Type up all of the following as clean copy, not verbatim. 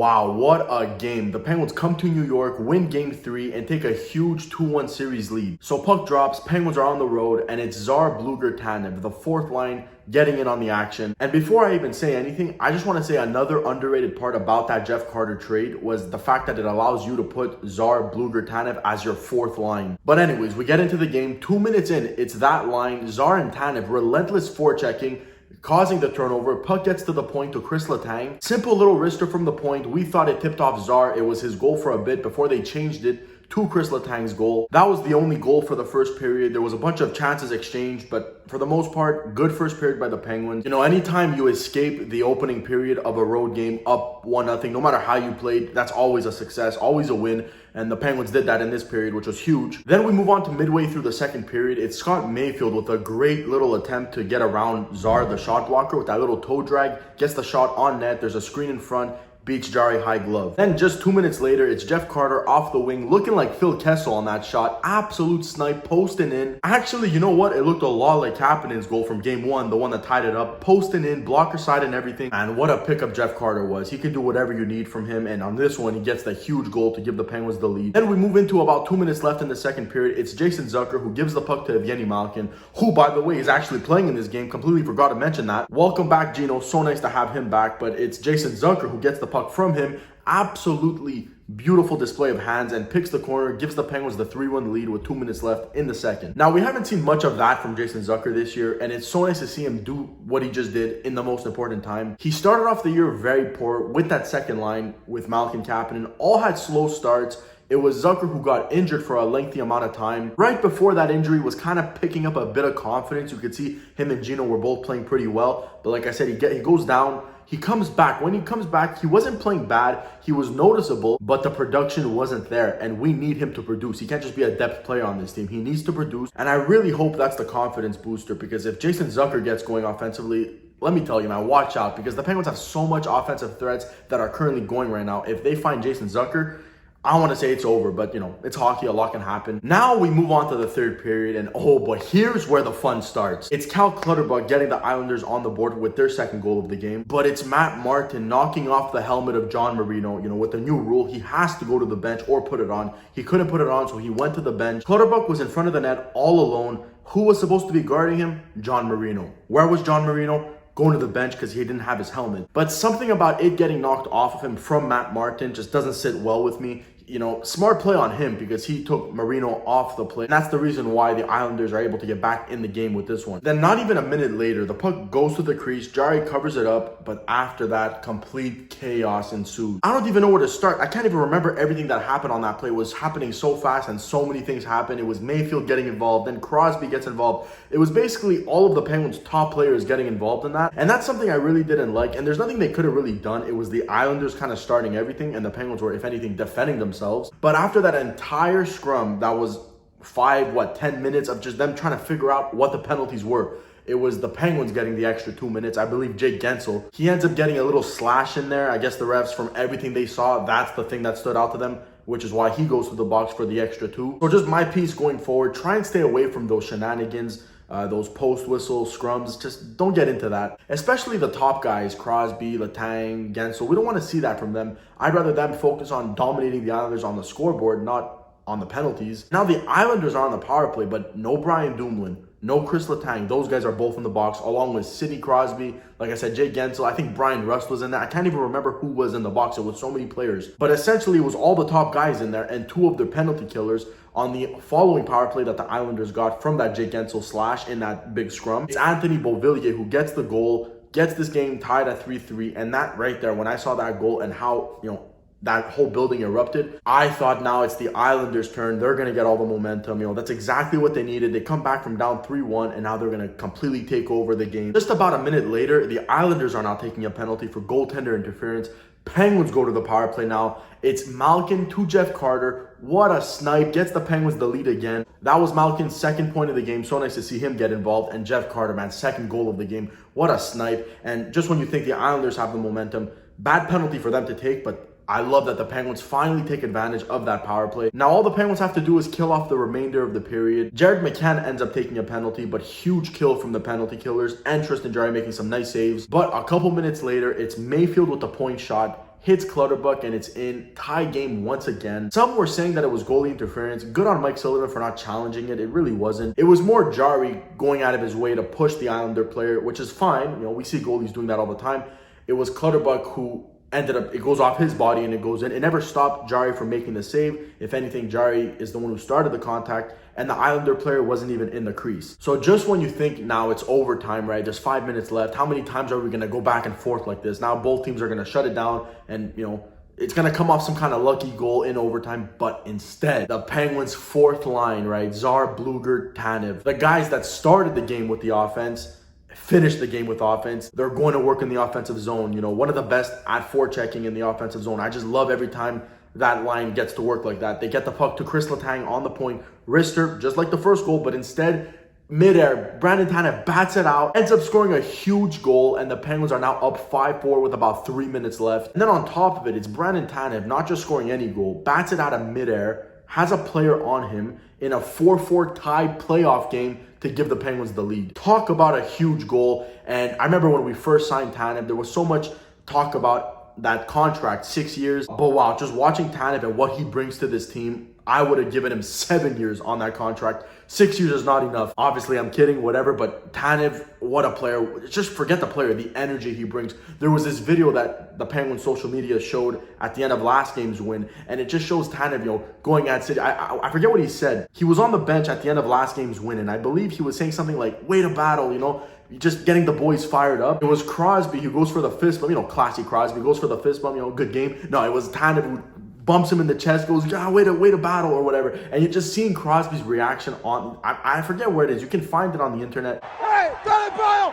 Wow, what a game. The Penguins come to New York, win game 3, and take a huge 2-1 series lead. So puck drops, Penguins are on the road, and it's Zar Bluger-Tanev, the fourth line, getting in on the action. And before I even say anything, I just want to say another underrated part about that Jeff Carter trade was the fact that it allows you to put Zar Bluger-Tanev as your fourth line. But anyways, we get into the game. 2 minutes in, it's that line, Zar and Tanev, relentless forechecking, causing the turnover. Puck gets to the point to Chris Letang. Simple little wrister from the point. We thought it tipped off Zar. It was his goal for a bit before they changed it to Chris Letang's goal. That was the only goal for the first period. There was a bunch of chances exchanged, but for the most part, good first period by the Penguins. You know, anytime you escape the opening period of a road game up 1-0, no matter how you played, that's always a success, always a win. And the Penguins did that in this period, which was huge. Then we move on to midway through the second period. It's Scott Mayfield with a great little attempt to get around Zar, the shot blocker, with that little toe drag. Gets the shot on net. There's a screen in front. Beats Jari high glove. Then just 2 minutes later, it's Jeff Carter off the wing, looking like Phil Kessel on that shot. Absolute snipe, posting in. Actually, you know what? It looked a lot like Kapanen's goal from game 1, the one that tied it up. Posting in, blocker side and everything. And what a pickup Jeff Carter was. He can do whatever you need from him. And on this one, he gets the huge goal to give the Penguins the lead. Then we move into about 2 minutes left in the second period. It's Jason Zucker who gives the puck to Evgeny Malkin, who, by the way, is actually playing in this game. Completely forgot to mention that. Welcome back, Gino. So nice to have him back. But it's Jason Zucker who gets the puck from him. Absolutely beautiful display of hands and picks the corner, gives the Penguins the 3-1 lead with 2 minutes left in the second. Now, we haven't seen much of that from Jason Zucker this year, and it's so nice to see him do what he just did in the most important time. He started off the year very poor with that second line with Malkin, Kapanen. All had slow starts. It was Zucker who got injured for a lengthy amount of time. Right before that injury was kind of picking up a bit of confidence. You could see him and Gino were both playing pretty well. But like I said, he goes down. He comes back. When he comes back, he wasn't playing bad. He was noticeable, but the production wasn't there. And we need him to produce. He can't just be a depth player on this team. He needs to produce. And I really hope that's the confidence booster, because if Jason Zucker gets going offensively, let me tell you, man, watch out, because the Penguins have so much offensive threats that are currently going right now. If they find Jason Zucker, I don't want to say it's over, but, you know, it's hockey. A lot can happen. Now we move on to the third period, and oh boy, here's where the fun starts. It's Cal Clutterbuck getting the Islanders on the board with their second goal of the game, but it's Matt Martin knocking off the helmet of John Marino. You know, with the new rule, he has to go to the bench or put it on. He couldn't put it on, so he went to the bench. Clutterbuck was in front of the net all alone. Who was supposed to be guarding him? John Marino. Where was John Marino? Going to the bench because he didn't have his helmet. But something about it getting knocked off of him from Matt Martin just doesn't sit well with me. You know, smart play on him because he took Marino off the play. And that's the reason why the Islanders are able to get back in the game with this one. Then not even a minute later, the puck goes to the crease. Jari covers it up, but after that, complete chaos ensues. I don't even know where to start. I can't even remember everything that happened on that play. It was happening so fast and so many things happened. It was Mayfield getting involved, then Crosby gets involved. It was basically all of the Penguins' top players getting involved in that. And that's something I really didn't like. And there's nothing they could have really done. It was the Islanders kind of starting everything, and the Penguins were, if anything, defending themselves. But after that entire scrum, that was 10 minutes of just them trying to figure out what the penalties were. It was the Penguins getting the extra 2 minutes. I believe Jake Gensel, he ends up getting a little slash in there. I guess the refs, from everything they saw, that's the thing that stood out to them, which is why he goes to the box for the extra 2. So just my piece going forward, try and stay away from those shenanigans. Those post whistle scrums, just don't get into that. Especially the top guys, Crosby, Letang, Gensel. We don't want to see that from them. I'd rather them focus on dominating the Islanders on the scoreboard, not on the penalties. Now the Islanders are on the power play, but no Brian Dumoulin, no Chris Letang. Those guys are both in the box, along with Sidney Crosby. Like I said, Jake Gensel. I think Brian Rust was in there. I can't even remember who was in the box. It was so many players. But essentially, it was all the top guys in there and 2 of their penalty killers on the following power play that the Islanders got from that Jake Gensel slash in that big scrum. It's Anthony Beauvillier who gets the goal, gets this game tied at 3-3. And that right there, when I saw that goal and how, you know, that whole building erupted, I thought now it's the Islanders' turn. They're going to get all the momentum. You know, that's exactly what they needed. They come back from down 3-1, and now they're going to completely take over the game. Just about a minute later, the Islanders are now taking a penalty for goaltender interference. Penguins go to the power play now. It's Malkin to Jeff Carter. What a snipe. Gets the Penguins the lead again. That was Malkin's second point of the game. So nice to see him get involved. And Jeff Carter, man, second goal of the game. What a snipe. And just when you think the Islanders have the momentum, bad penalty for them to take, but I love that the Penguins finally take advantage of that power play. Now all the Penguins have to do is kill off the remainder of the period. Jared McCann ends up taking a penalty, but huge kill from the penalty killers, and Tristan Jarry making some nice saves. But a couple minutes later, it's Mayfield with the point shot. hits Clutterbuck, and it's in. Tie game once again. Some were saying that it was goalie interference. Good on Mike Sullivan for not challenging it. It really wasn't. It was more Jari going out of his way to push the Islander player, which is fine. You know, we see goalies doing that all the time. It was Clutterbuck who ended up, it goes off his body and it goes in. It never stopped Jari from making the save. If anything, Jari is the one who started the contact, and the Islander player wasn't even in the crease. So just when you think now it's overtime, right? There's 5 minutes left. How many times are we going to go back and forth like this? Now both teams are going to shut it down, and, you know, it's going to come off some kind of lucky goal in overtime. But instead, the Penguins' fourth line, right? Czar, Bluger, Tanev, the guys that started the game with the offense, finish the game with offense. They're going to work in the offensive zone. You know, one of the best at forechecking in the offensive zone. I just love every time that line gets to work like that. They get the puck to Chris Letang on the point. Wrister, just like the first goal, but instead, midair, Brandon Tanev bats it out, ends up scoring a huge goal, and the Penguins are now up 5-4 with about 3 minutes left. And then on top of it, it's Brandon Tanev not just scoring any goal, bats it out of midair, has a player on him in a 4-4 tied playoff game to give the Penguins the lead. Talk about a huge goal. And I remember when we first signed Tanev, there was so much talk about that contract, 6 years. But wow, just watching Tanev and what he brings to this team, I would have given him 7 years on that contract. 6 years is not enough. Obviously, I'm kidding, whatever, but Tanev, what a player. Just forget the player, the energy he brings. There was this video that the Penguins social media showed at the end of last game's win, and it just shows Tanev, you know, going at City. I forget what he said. He was on the bench at the end of last game's win, and I believe he was saying something like, way to battle, you know, just getting the boys fired up. It was Crosby who goes for the fist bump, you know, classy Crosby goes for the fist bump, you know, good game. No, it was Tanev who bumps him in the chest, goes, yeah, way to battle or whatever. And you're just seeing Crosby's reaction on, I forget where it is. You can find it on the internet. Hey, battle!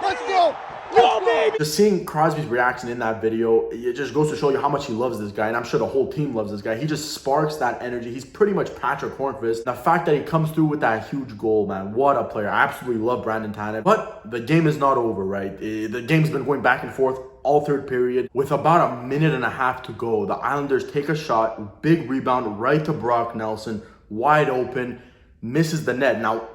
Let's go! Just seeing Crosby's reaction in that video, it just goes to show you how much he loves this guy, and I'm sure the whole team loves this guy. He just sparks that energy. He's pretty much Patrick Hornqvist. The fact that he comes through with that huge goal, man, what a player. I absolutely love Brandon Tanev. But the game is not over, right? The game's been going back and forth all third period. With about a minute and a half to go, the Islanders take a shot, big rebound right to Brock Nelson, wide open, misses the net. Now,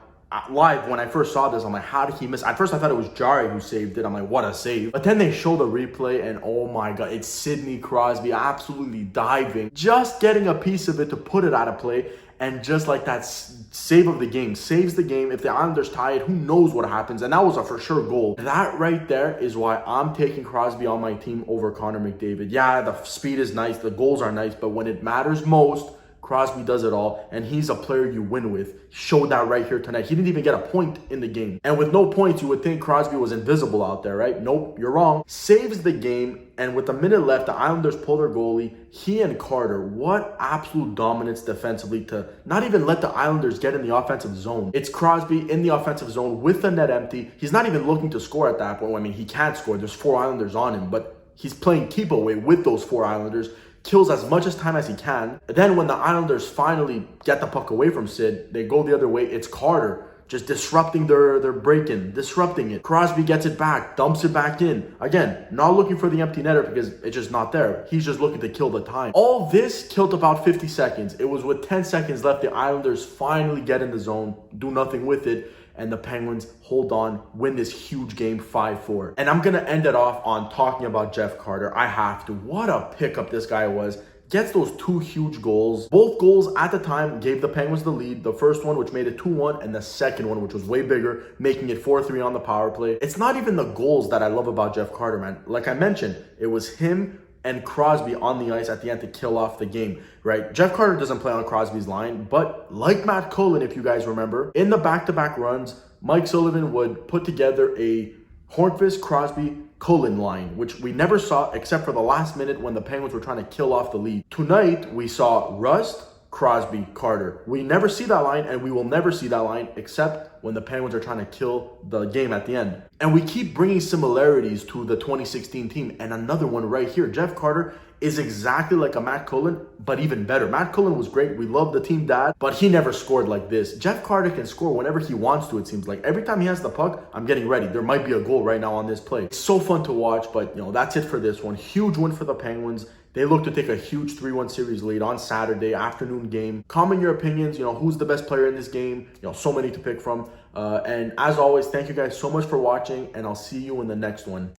live, when I first saw this, I'm like, how did he miss? At first, I thought it was Jari who saved it. I'm like, what a save. But then they show the replay, and oh my God, it's Sidney Crosby absolutely diving, just getting a piece of it to put it out of play. And just like that, save of the game, saves the game. If the Islanders tie it, who knows what happens? And that was a for sure goal. That right there is why I'm taking Crosby on my team over Connor McDavid. Yeah, the speed is nice, the goals are nice, but when it matters most, Crosby does it all, and he's a player you win with. Showed that right here tonight. He didn't even get a point in the game. And with no points, you would think Crosby was invisible out there, right? Nope, you're wrong. Saves the game, and with a minute left, the Islanders pull their goalie. He and Carter, what absolute dominance defensively to not even let the Islanders get in the offensive zone. It's Crosby in the offensive zone with the net empty. He's not even looking to score at that point. I mean, he can't score. There's 4 Islanders on him, but he's playing keep away with those 4 Islanders. Kills as much as time as he can. Then when the Islanders finally get the puck away from Sid, they go the other way. It's Carter just disrupting their break-in, disrupting it. Crosby gets it back, dumps it back in. Again, not looking for the empty netter because it's just not there. He's just looking to kill the time. All this killed about 50 seconds. It was with 10 seconds left, the Islanders finally get in the zone, do nothing with it, and the Penguins hold on, win this huge game 5-4. And I'm going to end it off on talking about Jeff Carter. I have to. What a pickup this guy was. Gets those 2 huge goals. Both goals at the time gave the Penguins the lead. The first one, which made it 2-1, and the second one, which was way bigger, making it 4-3 on the power play. It's not even the goals that I love about Jeff Carter, man. Like I mentioned, it was him and Crosby on the ice at the end to kill off the game, right? Jeff Carter doesn't play on Crosby's line, but like Matt Cullen, if you guys remember, in the back-to-back runs, Mike Sullivan would put together a Hornqvist, Crosby, Cullen line, which we never saw except for the last minute when the Penguins were trying to kill off the lead. Tonight, we saw Rust, Crosby, Carter. We never see that line, and we will never see that line except when the Penguins are trying to kill the game at the end. And we keep bringing similarities to the 2016 team. And another one right here, Jeff Carter is exactly like a Matt Cullen, but even better. Matt Cullen was great. We love the team dad, but he never scored like this. Jeff Carter can score whenever he wants to, it seems like. Every time he has the puck, I'm getting ready. There might be a goal right now on this play. It's so fun to watch, but you know, that's it for this one. Huge win for the Penguins. They look to take a huge 3-1 series lead on Saturday afternoon game. Comment your opinions, you know, who's the best player in this game? You know, so many to pick from. And as always, thank you guys so much for watching, and I'll see you in the next one.